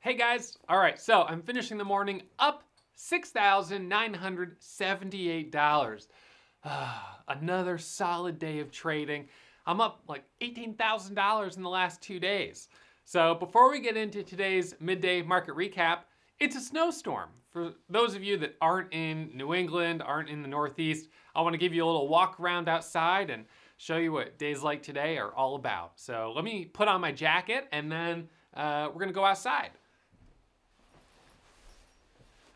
Hey guys, all right, so I'm finishing the morning up $6,978. Another solid day of trading. I'm up like $18,000 in the last 2 days. So before we get into today's midday market recap, it's a snowstorm. For those of you that aren't in New England, aren't in the Northeast, I want to give you a little walk around outside and show you what days like today are all about. So let me put on my jacket and then we're gonna go outside.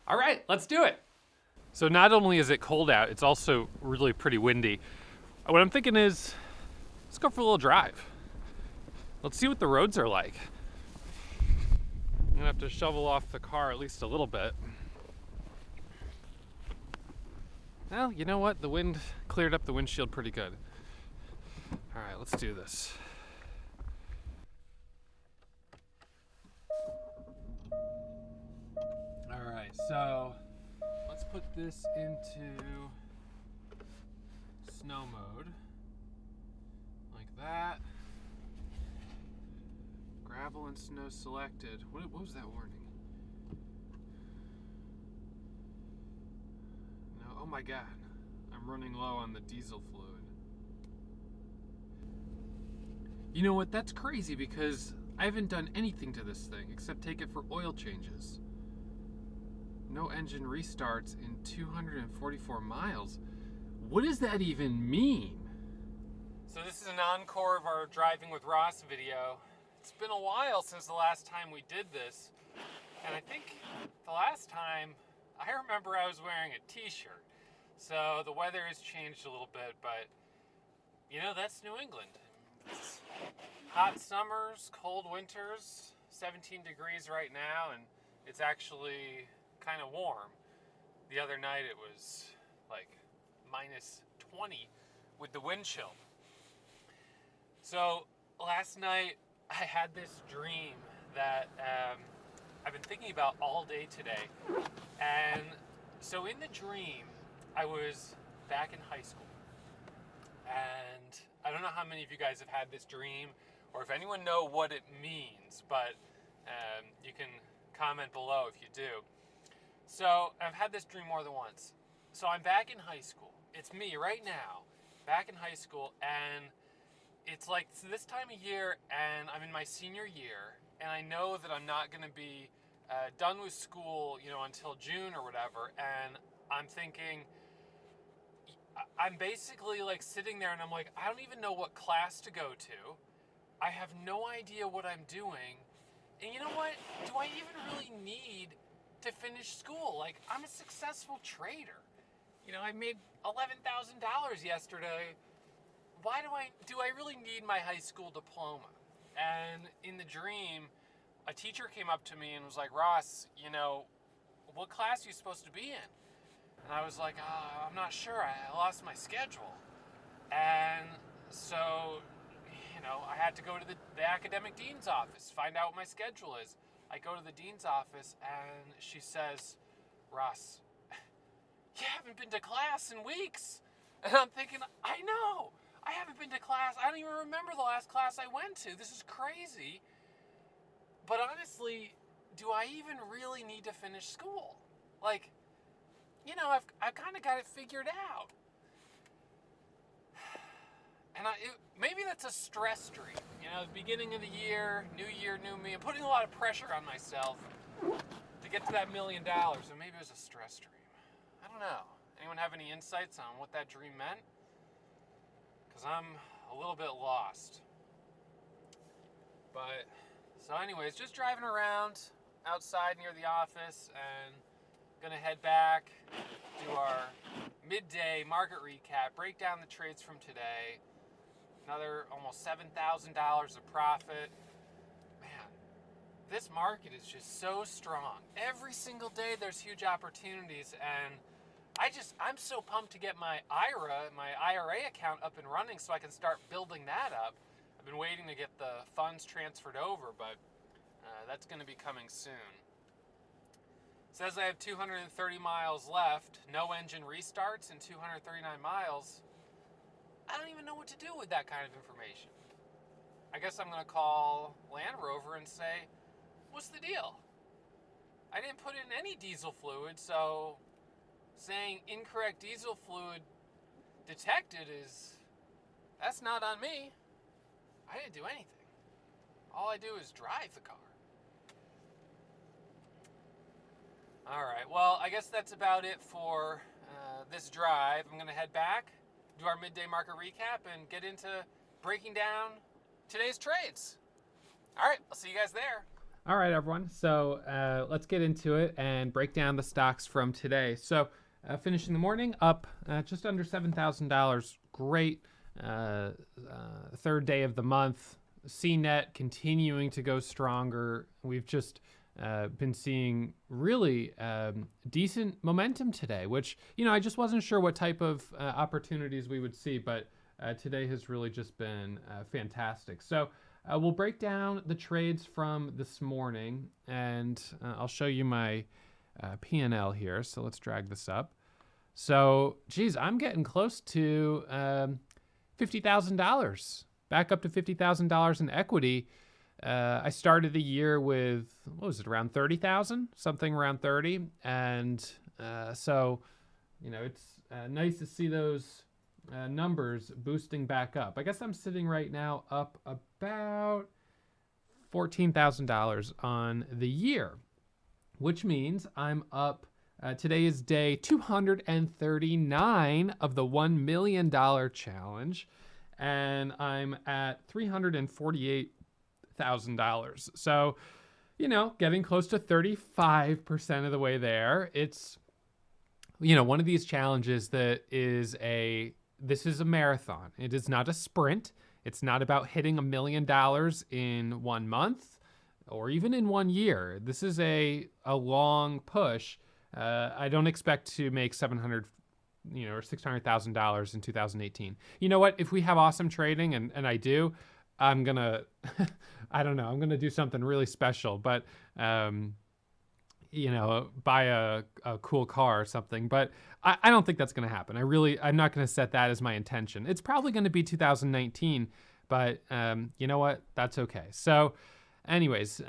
All right, let's do it. So not only is it cold out, it's also really pretty windy. What I'm thinking is, let's go for a little drive. Let's see what the roads are like. I'm gonna have to shovel off the car at least a little bit. Well, you know what? The wind cleared up the windshield pretty good. All right, let's do this. All right, so let's put this into snow mode, like that. Gravel and snow selected. What was that warning? No, oh my God, I'm running low on the diesel fluid. You know what, that's crazy because I haven't done anything to this thing except take it for oil changes. No engine restarts in 244 miles. What does that even mean? So this is an encore of our Driving with Ross video. It's been a while since the last time we did this. And I think the last time, I remember I was wearing a t-shirt. So the weather has changed a little bit, but you know, that's New England. It's hot summers, cold winters, 17 degrees right now, and it's actually kind of warm. The other night it was like minus 20 with the wind chill. So last night I had this dream that I've been thinking about all day today. And so in the dream, I was back in high school. And I don't know how many of you guys have had this dream or if anyone know what it means, but you can comment below if you do. So I've had this dream more than once. So I'm back in high school. It's me right now, back in high school, and it's like this time of year, and I'm in my senior year, and I know that I'm not going to be done with school, you know, until June or whatever. And I'm thinking, I'm basically like sitting there, and I'm like, I don't even know what class to go to. I have no idea what I'm doing. And you know what? Do I even really need to finish school? Like, I'm a successful trader. You know, I made $11,000 yesterday. Why do I really need my high school diploma? And in the dream, a teacher came up to me and was like, Ross, you know, what class are you supposed to be in? And I was like, I'm not sure. I lost my schedule. And so, you know, I had to go to the academic dean's office, find out what my schedule is. I go to the dean's office and she says, Ross, you haven't been to class in weeks. And I'm thinking, I know. I haven't been to class. I don't even remember the last class I went to. This is crazy. But honestly, do I even really need to finish school? Like, you know, I've kind of got it figured out. And maybe that's a stress dream. You know, the beginning of the year, new me. I'm putting a lot of pressure on myself to get to that $1 million. And maybe it was a stress dream. I don't know. Anyone have any insights on what that dream meant? Because I'm a little bit lost. But, so anyways, just driving around outside near the office and gonna head back, do our midday market recap, break down the trades from today. Another almost $7,000 of profit. Man, this market is just so strong. Every single day there's huge opportunities, and I'm so pumped to get my IRA account up and running so I can start building that up. I've been waiting to get the funds transferred over, but that's going to be coming soon. It says I have 230 miles left, no engine restarts in 239 miles. I don't even know what to do with that kind of information. I guess I'm going to call Land Rover and say, what's the deal? I didn't put in any diesel fluid, so saying incorrect diesel fluid detected that's not on me. I didn't do anything. All I do is drive the car. All right, well, I guess that's about it for this drive. I'm going to head back, do our midday market recap, and get into breaking down today's trades. All right, I'll see you guys there. All right, everyone. So let's get into it and break down the stocks from today. So finishing the morning up just under $7,000. Great third day of the month. CNET continuing to go stronger. We've just been seeing really decent momentum today, which, I just wasn't sure what type of opportunities we would see, but today has really just been fantastic. So we'll break down the trades from this morning, and I'll show you my P&L here. So let's drag this up. So, geez, I'm getting close to $50,000, back up to $50,000 in equity. I started the year with, what was it, around 30,000, something around 30. And so, it's nice to see those numbers boosting back up. I guess I'm sitting right now up about $14,000 on the year, which means I'm up. Today is day 239 of the $1 million challenge, and I'm at $348,000. So, getting close to 35% of the way there. It's, one of these challenges that this is a marathon. It is not a sprint. It's not about hitting $1 million in 1 month or even in 1 year. This is a long push. I don't expect to make $700,000, or $600,000 in 2018. You know what? If we have awesome trading, and I do, I'm gonna, I don't know, I'm gonna do something really special. But buy a cool car or something. But I don't think that's gonna happen. I'm not gonna set that as my intention. It's probably gonna be 2019. But you know what? That's okay. So. Anyways,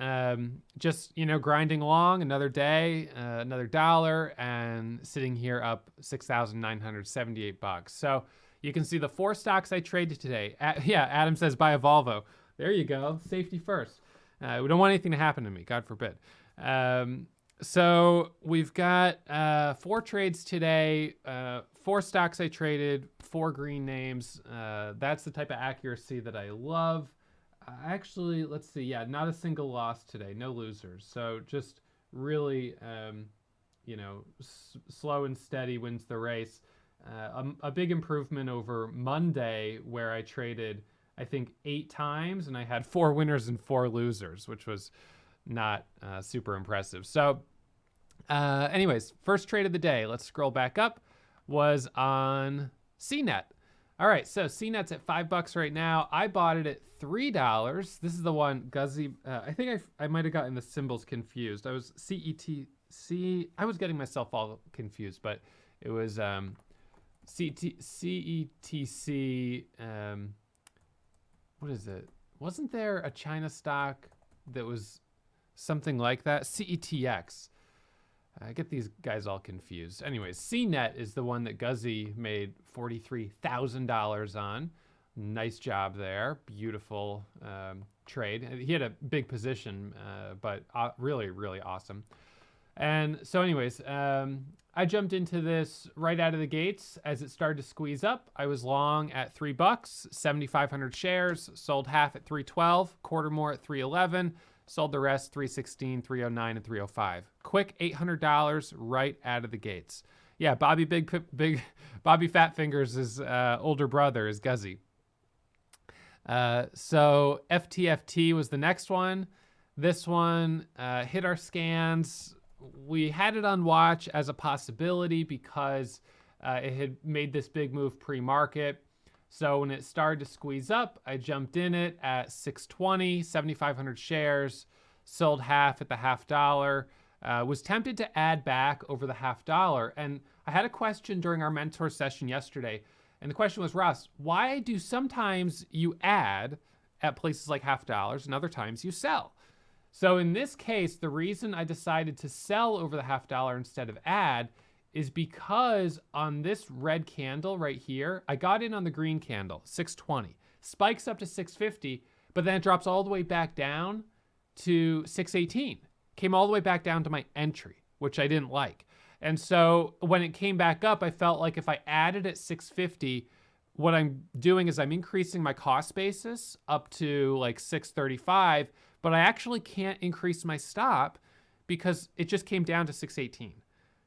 just, grinding along another day, another dollar, and sitting here up $6,978. So you can see the 4 stocks I traded today. Adam says buy a Volvo. There you go. Safety first. We don't want anything to happen to me, God forbid. So we've got 4 trades today, 4 stocks I traded, 4 green names. That's the type of accuracy that I love. Actually, let's see. Yeah, not a single loss today. No losers. So just really, slow and steady wins the race. A big improvement over Monday, where I traded, I think, 8 times, and I had 4 winners and 4 losers, which was not super impressive. So anyways, first trade of the day, let's scroll back up, was on CNET. All right, so CNET's at $5 right now. I bought it at $3. This is the one, Guzzy. I think I might have gotten the symbols confused. I was CETC. I was getting myself all confused, but it was CETC. What is it? Wasn't there a China stock that was something like that? CETX. I get these guys all confused. Anyways, CNET is the one that Guzzy made $43,000 on. Nice job there. Beautiful trade. He had a big position, but really, really awesome. And so anyways, I jumped into this right out of the gates as it started to squeeze up. I was long at $3, 7,500 shares, sold half at $3.12, quarter more at $3.11. Sold the rest $316, $309, and $305. Quick $800 right out of the gates. Yeah, Bobby Bobby Fat Fingers' older brother is Guzzy. So FTFT was the next one. This one hit our scans. We had it on watch as a possibility because it had made this big move pre-market. So when it started to squeeze up, I jumped in it at $620, 7,500 shares, sold half at the $0.50. Was tempted to add back over the $0.50. And I had a question during our mentor session yesterday. And the question was, Ross, why do sometimes you add at places like $0.50 and other times you sell? So in this case, the reason I decided to sell over the $0.50 instead of add is because on this red candle right here, I got in on the green candle, 620, spikes up to 650, but then it drops all the way back down to 618. Came all the way back down to my entry, which I didn't like. And so when it came back up, I felt like if I added at 650, what I'm doing is I'm increasing my cost basis up to like 635, but I actually can't increase my stop because it just came down to 618.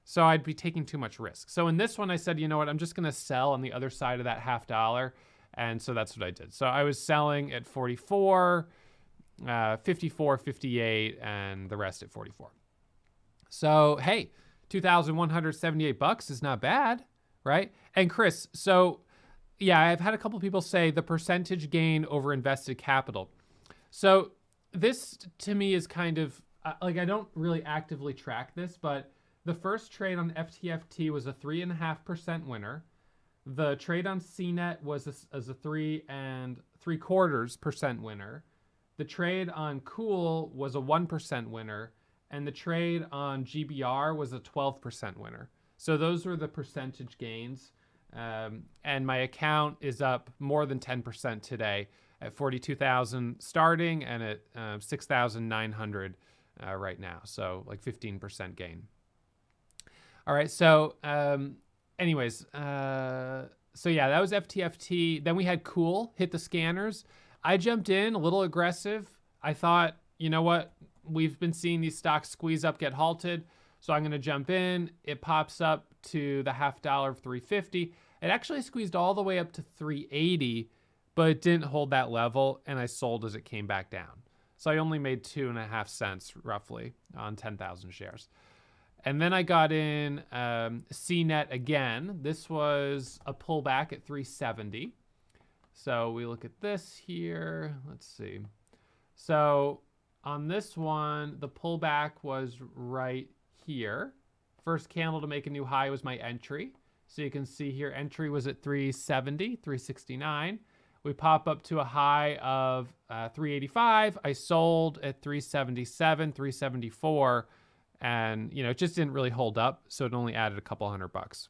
So I'd be taking too much risk. So in this one, I said, you know what, I'm just going to sell on the other side of that $0.50. And so that's what I did. So I was selling at 44, 54, 58, and the rest at 44. So, hey, $2,178 is not bad, right? And Chris, so yeah, I've had a couple people say the percentage gain over invested capital. So this to me is kind of like, I don't really actively track this, but the first trade on FTFT was a 3.5% winner. The trade on CNET was a 3.75% winner. The trade on Cool was a 1% winner. And the trade on GBR was a 12% winner. So those were the percentage gains. And my account is up more than 10% today at 42,000 starting and at 6,900 right now. So like 15% gain. All right. So anyways, so yeah, that was FTFT. Then we had Cool hit the scanners. I jumped in a little aggressive. I thought, you know what? We've been seeing these stocks squeeze up, get halted. So I'm going to jump in. It pops up to the $0.50 of 350. It actually squeezed all the way up to 380, but it didn't hold that level. And I sold as it came back down. So I only made 2.5 cents roughly on 10,000 shares. And then I got in CNET again. This was a pullback at 370. So we look at this here. Let's see. So on this one, the pullback was right here. First candle to make a new high was my entry. So you can see here, entry was at 370, 369. We pop up to a high of 385. I sold at 377, 374. And, you know, it just didn't really hold up. So it only added a couple $100.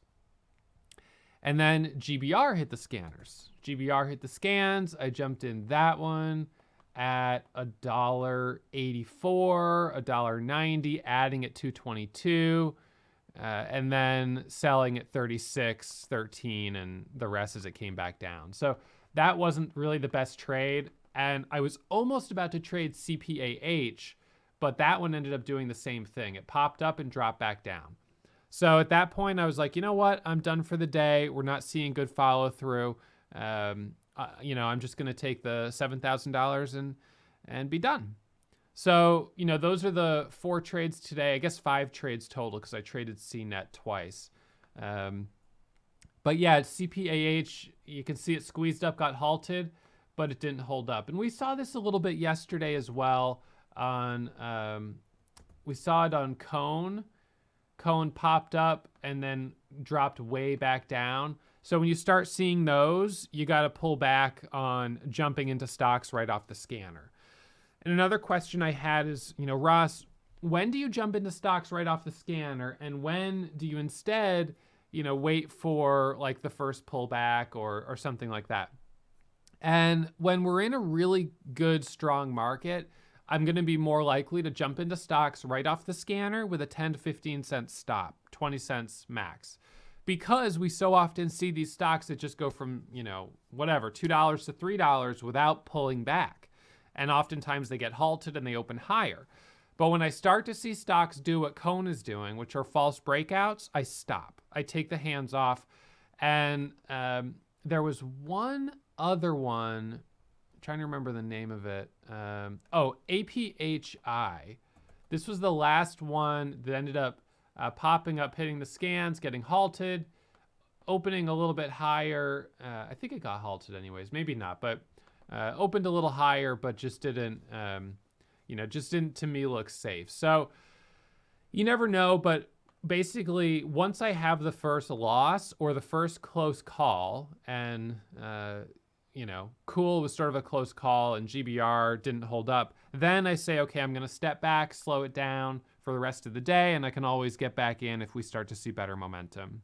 And then GBR hit the scanners. GBR hit the scans. I jumped in that one at $1.84, $1.90, adding at 222, and then selling at 36.13, and the rest as it came back down. So that wasn't really the best trade. And I was almost about to trade CPAH, but that one ended up doing the same thing. It popped up and dropped back down. So at that point, I was like, you know what? I'm done for the day. We're not seeing good follow through. You know, I'm just going to take the $7,000 and be done. So, you know, those are the 4 trades today. I guess 5 trades total because I traded CNET twice. But yeah, CPAH, you can see it squeezed up, got halted, but it didn't hold up. And we saw this a little bit yesterday as well on, we saw it on Cone. Cone popped up and then dropped way back down. So when you start seeing those, you got to pull back on jumping into stocks right off the scanner. And another question I had is, you know, Ross, when do you jump into stocks right off the scanner? And when do you instead, you know, wait for like the first pullback or something like that? And when we're in a really good, strong market, I'm going to be more likely to jump into stocks right off the scanner with a 10 to 15 cent stop, 20 cents max. Because we so often see these stocks that just go from, you know, whatever, $2 to $3 without pulling back. And oftentimes they get halted and they open higher. But when I start to see stocks do what Cone is doing, which are false breakouts, I stop. I take the hands off. And there was one other one, I'm trying to remember the name of it. APHI. This was the last one that ended up popping up, hitting the scans, getting halted, opening a little bit higher. I think it got halted anyways, maybe not, but opened a little higher, but just didn't, you know, just didn't to me look safe. So you never know, but basically once I have the first loss or the first close call and, Cool was sort of a close call and GBR didn't hold up, then I say, okay, I'm going to step back, slow it down for the rest of the day, and I can always get back in if we start to see better momentum.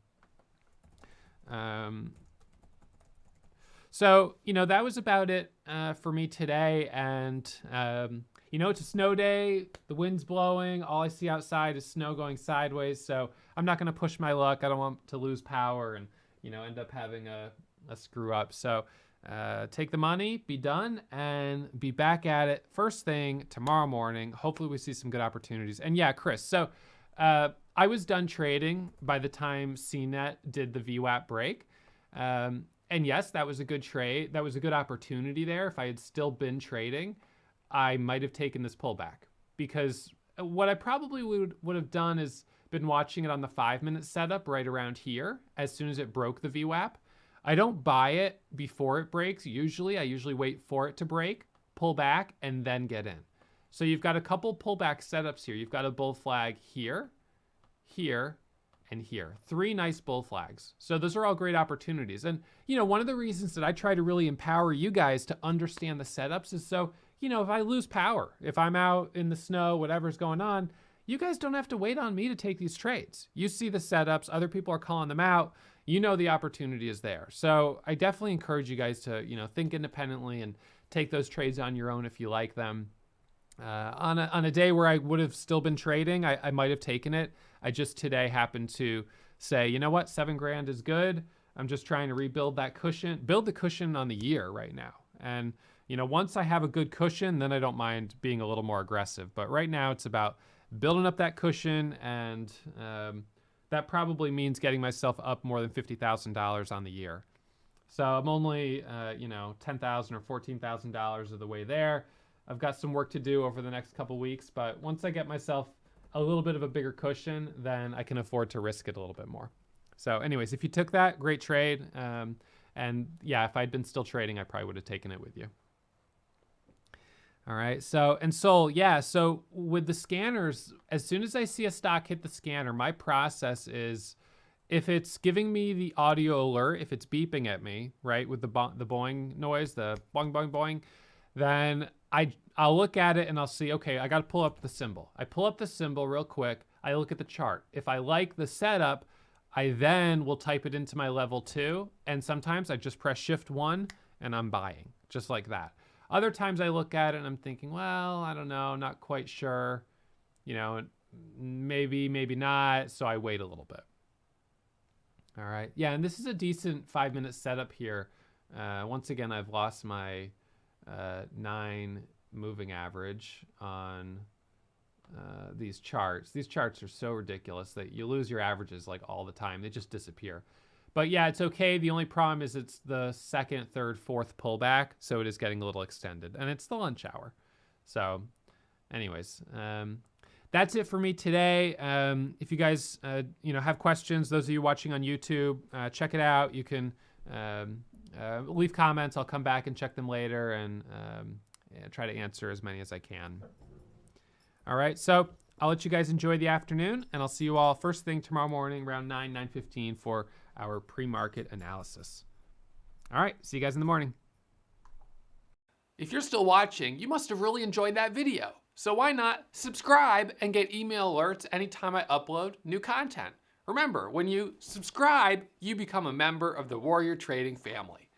So, that was about it for me today. And, it's a snow day. The wind's blowing. All I see outside is snow going sideways. So I'm not going to push my luck. I don't want to lose power and, end up having a screw up. So take the money, be done, and be back at it first thing tomorrow morning. Hopefully we see some good opportunities. And yeah, Chris, so I was done trading by the time CNET did the VWAP break. And yes, that was a good trade. That was a good opportunity there. If I had still been trading, I might have taken this pullback, because what I probably would have done is been watching it on the 5-minute setup right around here as soon as it broke the VWAP. I don't buy it before it breaks. I usually wait for it to break, pull back, and then get in. So you've got a couple pullback setups here. You've got a bull flag here, here, and here. 3 nice bull flags. So those are all great opportunities. And, one of the reasons that I try to really empower you guys to understand the setups is so, if I lose power, if I'm out in the snow, whatever's going on, you guys don't have to wait on me to take these trades. You see the setups, other people are calling them out, the opportunity is there. So I definitely encourage you guys to, think independently and take those trades on your own if you like them. On a day where I would have still been trading, I might have taken it. I just today happened to say, you know what, $7,000 is good. I'm just trying to rebuild that cushion, build the cushion on the year right now. And, once I have a good cushion, then I don't mind being a little more aggressive. But right now it's about building up that cushion, and that probably means getting myself up more than $50,000 on the year. So I'm only, $10,000 or $14,000 of the way there. I've got some work to do over the next couple weeks, but once I get myself a little bit of a bigger cushion, then I can afford to risk it a little bit more. So anyways, if you took that, great trade. And yeah, if I'd been still trading, I probably would have taken it with you. All right. So with the scanners, as soon as I see a stock hit the scanner, my process is, if it's giving me the audio alert, if it's beeping at me, right, with the boing noise, the boing, boing, boing, then I'll look at it and I'll see, okay, I got to pull up the symbol. I pull up the symbol real quick. I look at the chart. If I like the setup, I then will type it into my level 2. And sometimes I just press shift 1 and I'm buying, just like that. Other times I look at it and I'm thinking, well, I don't know, not quite sure, maybe, maybe not. So I wait a little bit. All right. Yeah. And this is a decent 5-minute setup here. Once again, I've lost my 9 moving average on these charts. These charts are so ridiculous that you lose your averages like all the time. They just disappear. But yeah, it's okay. The only problem is it's the 2nd, 3rd, 4th pullback, so it is getting a little extended, and it's the lunch hour. So anyways, that's it for me today. If you guys have questions, those of you watching on YouTube, check it out. You can leave comments. I'll come back and check them later and try to answer as many as I can. All right, so I'll let you guys enjoy the afternoon, and I'll see you all first thing tomorrow morning around 9:15 for our pre-market analysis. All right, see you guys in the morning. If you're still watching, you must have really enjoyed that video. So why not subscribe and get email alerts anytime I upload new content? Remember, when you subscribe, you become a member of the Warrior Trading family.